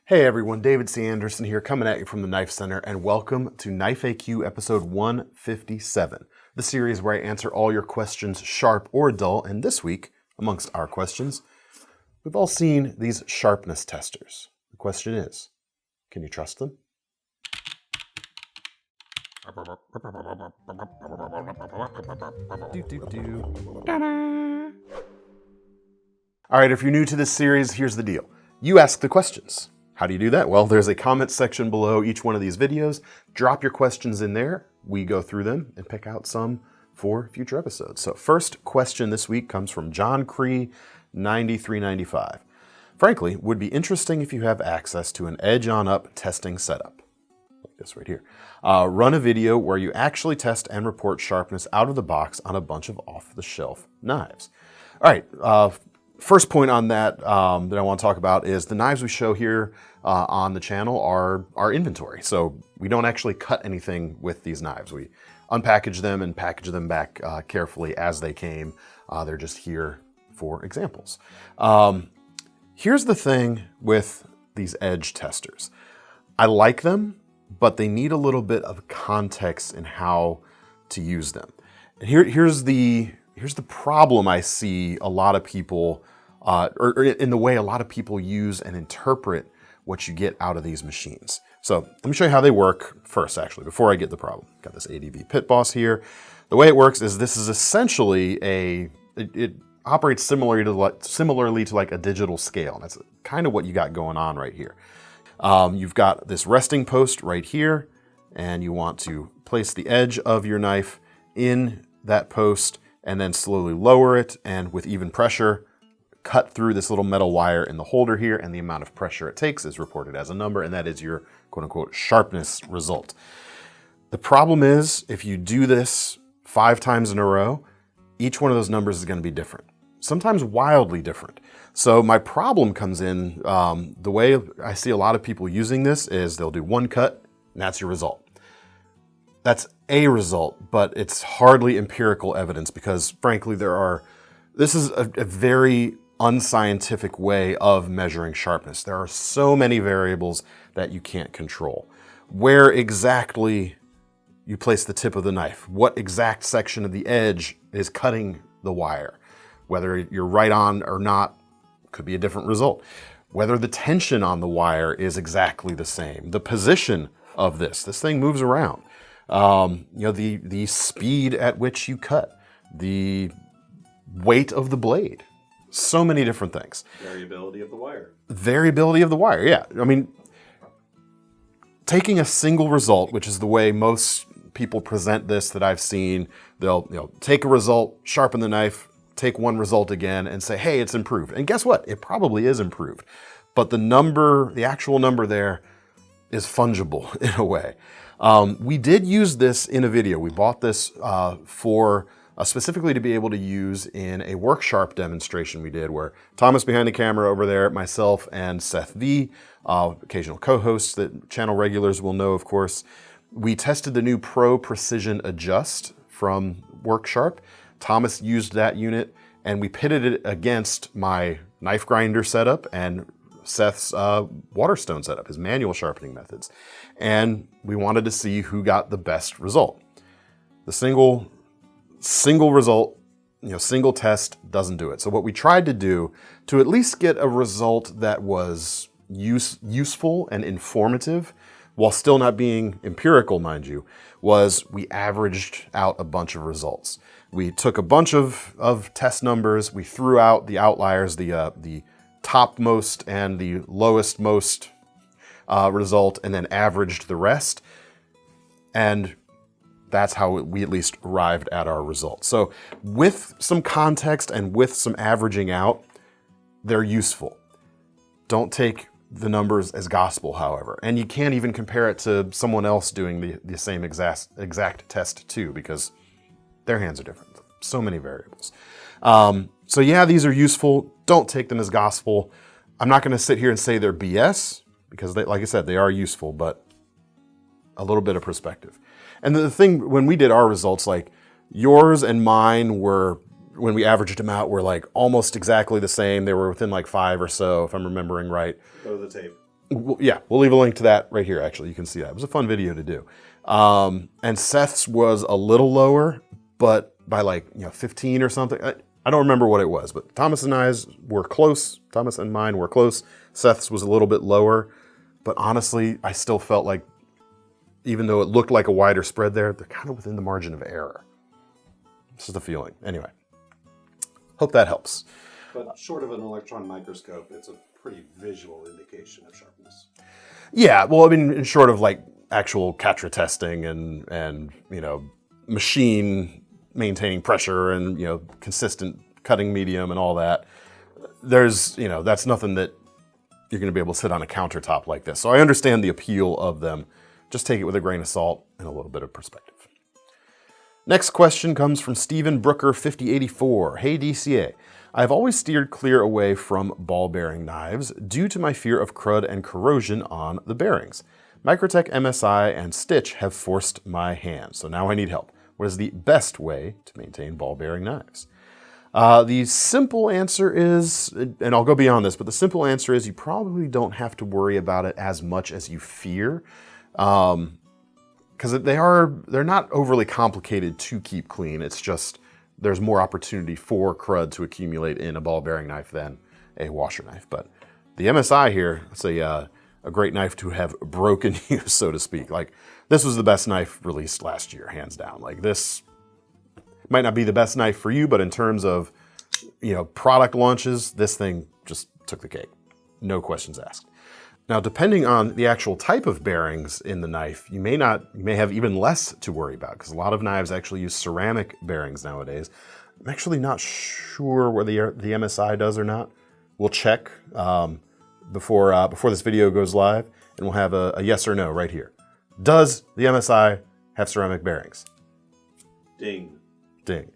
Hey everyone, David C. Anderson here, coming at you from the Knife Center, and welcome to Knife AQ episode 157, the series where I answer all your questions, sharp or dull. And this week, amongst our questions, we've all seen these sharpness testers. The question is, can you trust them? All right, if you're new to this series, here's the deal. You ask the questions. How do you do that? Well, there's a comment section below each one of these videos. Drop your questions in there. We go through them and pick out some for future episodes. So first question this week comes from John Cree, 9395. Frankly, would be interesting if you have access to an edge-on-up testing setup. Like this right here. Run a video where you actually test and report sharpness out of the box on a bunch of off-the-shelf knives. All right, first point on that that I want to talk about is the knives we show here on the channel are our inventory. So we don't actually cut anything with these knives. We unpackage them and package them back carefully as they came. They're just here for examples. Here's the thing with these edge testers. I like them, but they need a little bit of context in how to use them. And here's the problem I see a lot of people, or in the way a lot of people use and interpret what you get out of these machines. So let me show you how they work first, actually, before I get the problem. Got this ADV Pit Boss here. The way it works is this is essentially it operates similarly to like a digital scale. And that's kind of what you got going on right here. You've got this resting post right here, and you want to place the edge of your knife in that post and then slowly lower it, and with even pressure, cut through this little metal wire in the holder here, and the amount of pressure it takes is reported as a number, and that is your quote-unquote sharpness result. The problem is, if you do this 5 times in a row, each one of those numbers is going to be different, sometimes wildly different. So my problem comes in, the way I see a lot of people using this is they'll do one cut, and that's your result. That's a result, but it's hardly empirical evidence because, frankly, this is a very unscientific way of measuring sharpness. There are so many variables that you can't control. Where exactly you place the tip of the knife, what exact section of the edge is cutting the wire, whether you're right on or not, could be a different result. Whether the tension on the wire is exactly the same, the position of this thing moves around. The speed at which you cut, the weight of the blade, so many different things. Variability of the wire. Variability of the wire, yeah. I mean, taking a single result, which is the way most people present this that I've seen, they'll take a result, sharpen the knife, take one result again and say, hey, it's improved. And guess what? It probably is improved. But the actual number there is fungible in a way. We did use this in a video. We bought this for specifically to be able to use in a work sharp demonstration we did where Thomas behind the camera over there, myself, and Seth V, occasional co-hosts that channel regulars will know, of course. We tested the new Pro Precision Adjust from Work Sharp. Thomas used that unit, and we pitted it against my knife grinder setup and Seth's Waterstone setup, his manual sharpening methods. And we wanted to see who got the best result. The single result, single test doesn't do it. So what we tried to do to at least get a result that was useful and informative, while still not being empirical, mind you, was we averaged out a bunch of results. We took a bunch of test numbers, we threw out the outliers, the topmost and the lowest most result, and then averaged the rest. And that's how we at least arrived at our results. So with some context and with some averaging out, they're useful. Don't take the numbers as gospel, however. And you can't even compare it to someone else doing the same exact test too, because their hands are different. So many variables. So yeah, these are useful. Don't take them as gospel. I'm not going to sit here and say they're BS because, like I said, they are useful, but a little bit of perspective. And the thing, when we did our results, like yours and mine were, when we averaged them out, were like almost exactly the same. They were within like 5 or so, if I'm remembering right. Go to the tape. Yeah, we'll leave a link to that right here, actually. You can see that. It was a fun video to do. And Seth's was a little lower, but by like 15 or something. I don't remember what it was, but Thomas and I's were close. Thomas and mine were close. Seth's was a little bit lower, but honestly, I still felt like, even though it looked like a wider spread there, they're kind of within the margin of error. This is the feeling. Anyway, hope that helps. But short of an electron microscope, it's a pretty visual indication of sharpness. Yeah, well, I mean, short of like actual Catra testing and machine maintaining pressure and consistent cutting medium and all that, there's that's nothing that you're going to be able to sit on a countertop like this. So I understand the appeal of them. Just take it with a grain of salt and a little bit of perspective. Next question comes from Stephen Brooker 5084. Hey DCA, I've always steered clear away from ball bearing knives due to my fear of crud and corrosion on the bearings. Microtech MSI and Stitch have forced my hand, so now I need help. What is the best way to maintain ball bearing knives? The simple answer is, and I'll go beyond this, but the simple answer is you probably don't have to worry about it as much as you fear. Because they're not overly complicated to keep clean. It's just there's more opportunity for crud to accumulate in a ball bearing knife than a washer knife. But the MSI here, it's a great knife to have broken you, so to speak. Like, this was the best knife released last year, hands down. Like, this might not be the best knife for you, but in terms of product launches, this thing just took the cake. No questions asked. Now, depending on the actual type of bearings in the knife, you may have even less to worry about, because a lot of knives actually use ceramic bearings nowadays. I'm actually not sure whether the MSI does or not. We'll check before this video goes live, and we'll have a yes or no right here. Does the MSI have ceramic bearings? Ding. Ding.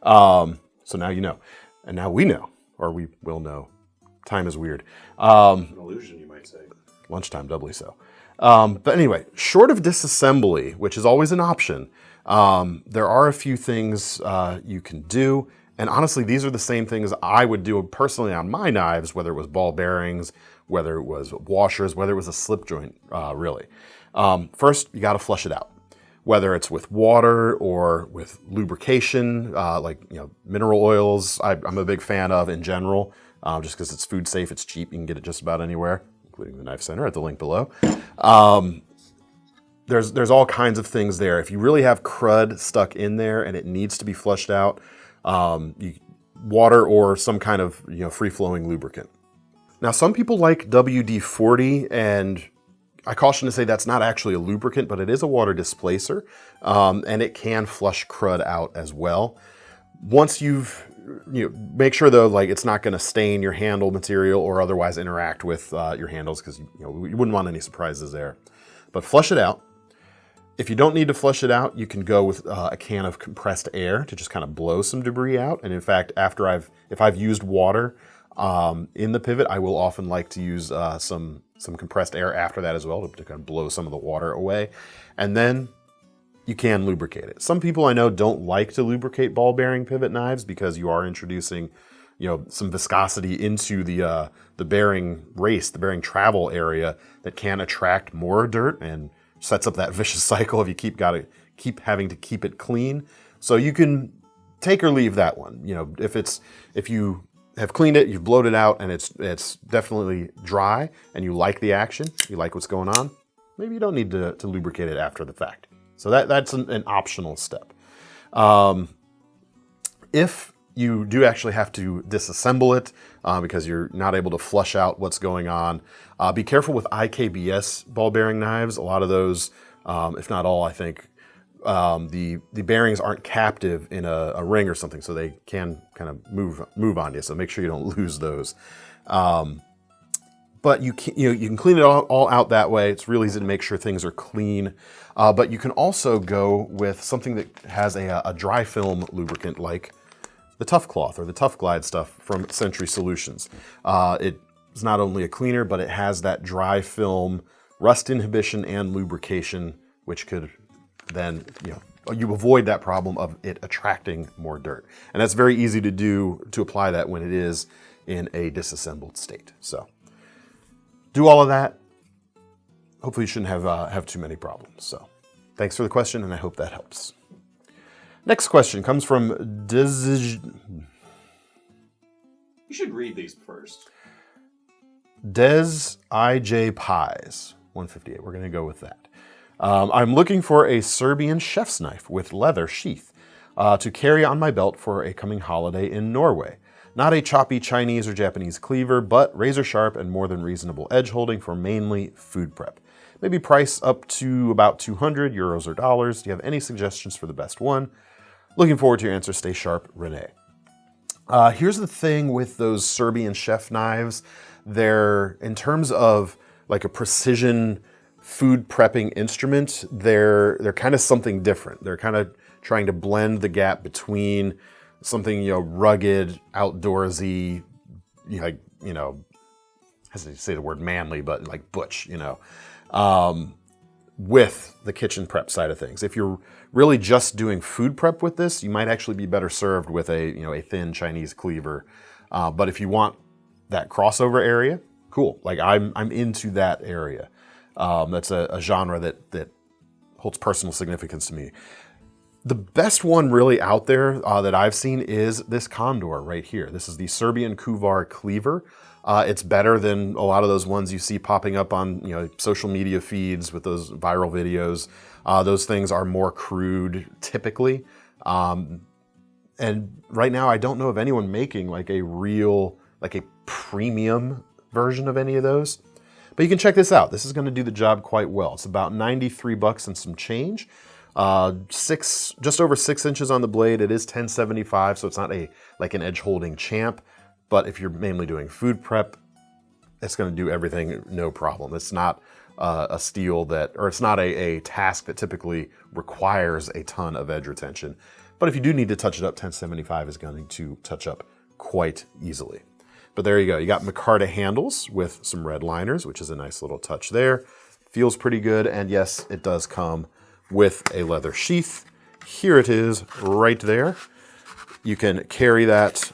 So now you know. And now we know, or we will know. Time is weird. An illusion, you might say. Lunchtime, doubly so. But anyway, short of disassembly, which is always an option, there are a few things you can do. And honestly, these are the same things I would do personally on my knives, whether it was ball bearings, whether it was washers, whether it was a slip joint, really. First, you got to flush it out. Whether it's with water or with lubrication, like mineral oils, I'm a big fan of in general. Just because it's food safe, it's cheap, you can get it just about anywhere, including the KnifeCenter at the link below. There's all kinds of things there. If you really have crud stuck in there and it needs to be flushed out, water or some kind of free-flowing lubricant. Now, some people like WD-40, and I caution to say that's not actually a lubricant, but it is a water displacer, and it can flush crud out as well. Once you've make sure though, like, it's not going to stain your handle material or otherwise interact with your handles, because you wouldn't want any surprises there. But flush it out. If you don't need to flush it out, you can go with a can of compressed air to just kind of blow some debris out. And in fact, if I've used water in the pivot, I will often like to use some compressed air after that as well to kind of blow some of the water away. And then you can lubricate it. Some people I know don't like to lubricate ball bearing pivot knives because you are introducing, some viscosity into the bearing race, the bearing travel area that can attract more dirt and sets up that vicious cycle if you keep having to keep it clean. So you can take or leave that one. If you have cleaned it, you've blowed it out, and it's definitely dry, and you like the action, you like what's going on, maybe you don't need to lubricate it after the fact. So that's an optional step. If you do actually have to disassemble it because you're not able to flush out what's going on, be careful with IKBS ball bearing knives. A lot of those, if not all, I think, the bearings aren't captive in a ring or something, so they can kind of move on you. So make sure you don't lose those. But you can clean it all out that way. It's really easy to make sure things are clean. But you can also go with something that has a dry film lubricant, like the Tough Cloth or the Tough Glide stuff from Century Solutions. It's not only a cleaner, but it has that dry film rust inhibition and lubrication, which could then, you avoid that problem of it attracting more dirt. And that's very easy to do, to apply that when it is in a disassembled state. So do all of that, hopefully you shouldn't have too many problems. So thanks for the question, and I hope that helps. Next question comes from You should read these first. Des IJ Pies 158. We're going to go with that. I'm looking for a Serbian chef's knife with leather sheath to carry on my belt for a coming holiday in Norway. Not a choppy Chinese or Japanese cleaver, but razor sharp and more than reasonable edge holding for mainly food prep. Maybe price up to about 200 euros or dollars. Do you have any suggestions for the best one? Looking forward to your answer. Stay sharp, Renee. Here's the thing with those Serbian chef knives. They're, in terms of like a precision food prepping instrument, they're kind of something different. They're kind of trying to blend the gap between something, rugged, outdoorsy, I hesitate to say the word manly, but like butch, with the kitchen prep side of things. If you're really just doing food prep with this, you might actually be better served with a thin Chinese cleaver. But if you want that crossover area, cool. Like I'm into that area. That's a genre that holds personal significance to me. The best one really out there that I've seen is this Condor right here. This is the Serbian Kuvar cleaver. It's better than a lot of those ones you see popping up on social media feeds with those viral videos. Those things are more crude typically. And right now I don't know of anyone making like a premium version of any of those. But you can check this out. This is going to do the job quite well. It's about 93 bucks and some change. Just over 6 inches on the blade. It is 1075, so it's not like an edge holding champ. But if you're mainly doing food prep, it's going to do everything no problem. It's not a steel it's not a task that typically requires a ton of edge retention. But if you do need to touch it up, 1075 is going to touch up quite easily. But there you go. You got micarta handles with some red liners, which is a nice little touch there. Feels pretty good. And yes, it does come with a leather sheath. Here it is right there. You can carry that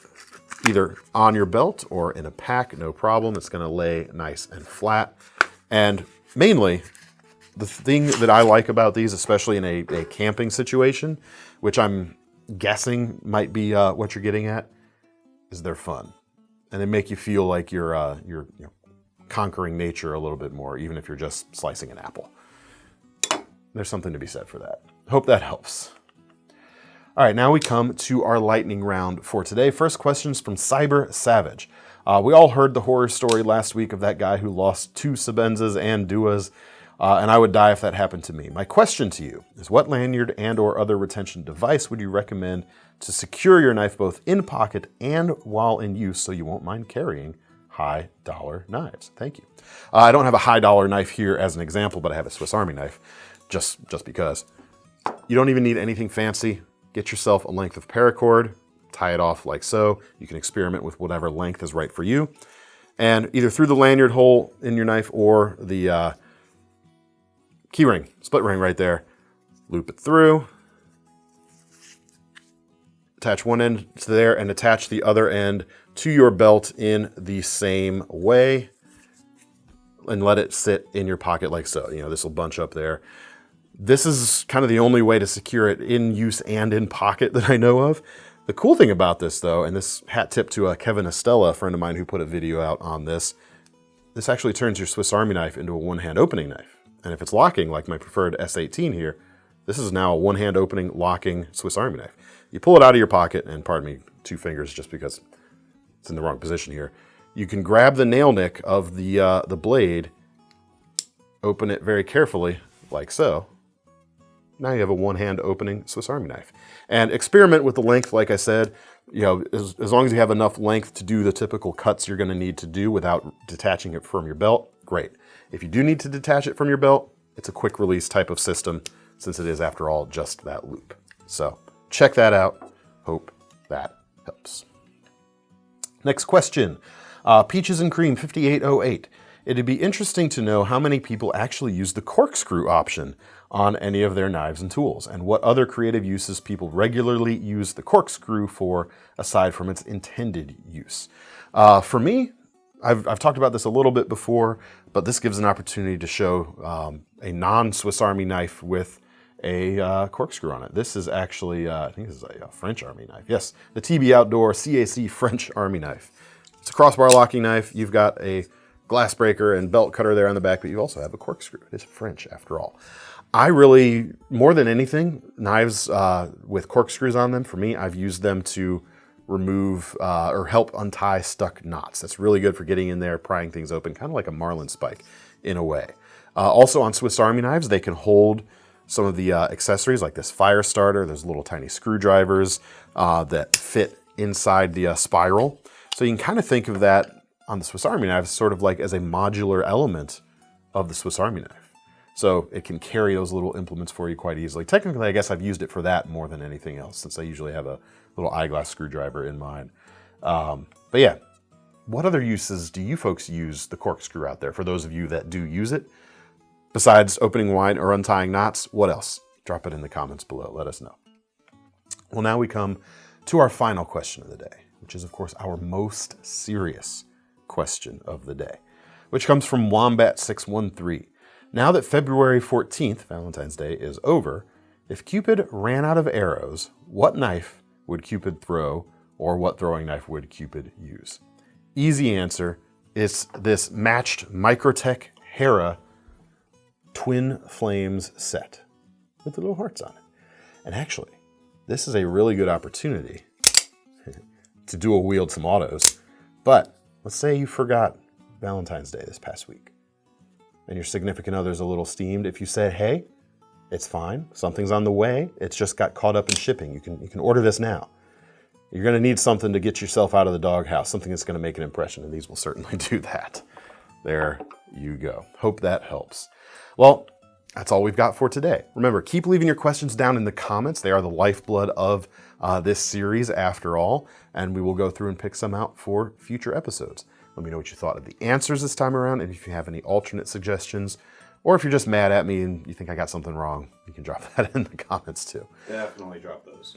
either on your belt or in a pack, no problem. It's going to lay nice and flat. And mainly, the thing that I like about these, especially in a camping situation, which I'm guessing might be what you're getting at, is they're fun. And they make you feel like you're conquering nature a little bit more, even if you're just slicing an apple. There's something to be said for that. Hope that helps. All right, now we come to our lightning round for today. First question's from Cyber Savage. We all heard the horror story last week of that guy who lost 2 Sebenzas and Duas, and I would die if that happened to me. My question to you is, what lanyard and or other retention device would you recommend to secure your knife both in pocket and while in use so you won't mind carrying high dollar knives? Thank you. I don't have a high dollar knife here as an example, but I have a Swiss Army knife just because. You don't even need anything fancy. Get yourself a length of paracord, tie it off like so. You can experiment with whatever length is right for you. And either through the lanyard hole in your knife or the key ring, split ring right there, loop it through. Attach one end to there and attach the other end to your belt in the same way. And let it sit in your pocket like so. This will bunch up there. This is kind of the only way to secure it in use and in pocket that I know of. The cool thing about this though, and this hat tip to Kevin Estella, a friend of mine who put a video out on this, this actually turns your Swiss Army knife into a one-hand opening knife. And if it's locking, like my preferred S18 here, this is now a one-hand opening, locking Swiss Army knife. You pull it out of your pocket, and pardon me, 2 fingers just because it's in the wrong position here. You can grab the nail nick of the blade, open it very carefully, like so. Now you have a one-hand opening Swiss Army knife. And experiment with the length, like I said, as long as you have enough length to do the typical cuts you're going to need to do without detaching it from your belt, great. If you do need to detach it from your belt, it's a quick release type of system, since it is, after all, just that loop. So check that out. Hope that helps. Next question. Peaches and Cream 5808. It'd be interesting to know how many people actually use the corkscrew option on any of their knives and tools, and what other creative uses people regularly use the corkscrew for aside from its intended use. For me, I've talked about this a little bit before, but this gives an opportunity to show a non-Swiss Army knife with a corkscrew on it. This is actually, I think this is a French Army knife. Yes, the TB Outdoor CAC French Army knife. It's a crossbar locking knife. You've got a glass breaker and belt cutter there on the back, but you also have a corkscrew. It is French after all. I really, more than anything, knives with corkscrews on them, for me, I've used them to remove or help untie stuck knots. That's really good for getting in there, prying things open, kind of like a marlin spike in a way. Also on Swiss Army knives, they can hold some of the accessories like this fire starter. There's little tiny screwdrivers that fit inside the spiral. So you can kind of think of that on the Swiss Army knife sort of like as a modular element of the Swiss Army knife. So it can carry those little implements for you quite easily. Technically, I guess I've used it for that more than anything else, since I usually have a little eyeglass screwdriver in mine. But yeah, what other uses do you folks use the corkscrew out there? For those of you that do use it, besides opening wide or untying knots, what else? Drop it in the comments below. Let us know. Well, now we come to our final question of the day, which is, of course, our most serious question of the day, which comes from Wombat613. Now that February 14th, Valentine's Day, is over, if Cupid ran out of arrows, what knife would Cupid throw, or what throwing knife would Cupid use? Easy answer, it's this matched Microtech Hera Twin Flames set with the little hearts on it. And actually, this is a really good opportunity to dual wield some autos. But let's say you forgot Valentine's Day this past week, and your significant other's a little steamed. If you said, hey, it's fine, something's on the way, it's just got caught up in shipping, you can order this now. You're gonna need something to get yourself out of the doghouse, something that's gonna make an impression, and these will certainly do that. There you go. Hope that helps. Well, that's all we've got for today. Remember, keep leaving your questions down in the comments. They are the lifeblood of this series after all, and we will go through and pick some out for future episodes. Let me know what you thought of the answers this time around, and if you have any alternate suggestions, or if you're just mad at me and you think I got something wrong, you can drop that in the comments too. Definitely drop those.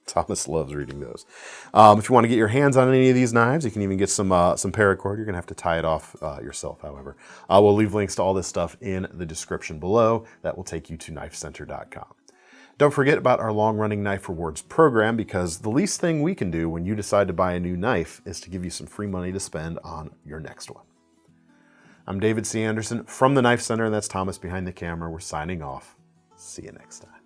Thomas loves reading those. If you want to get your hands on any of these knives, you can even get some paracord. You're going to have to tie it off yourself, however. We'll leave links to all this stuff in the description below. That will take you to KnifeCenter.com. Don't forget about our long-running Knife Rewards program, because the least thing we can do when you decide to buy a new knife is to give you some free money to spend on your next one. I'm David C. Anderson from the Knife Center, and that's Thomas behind the camera. We're signing off. See you next time.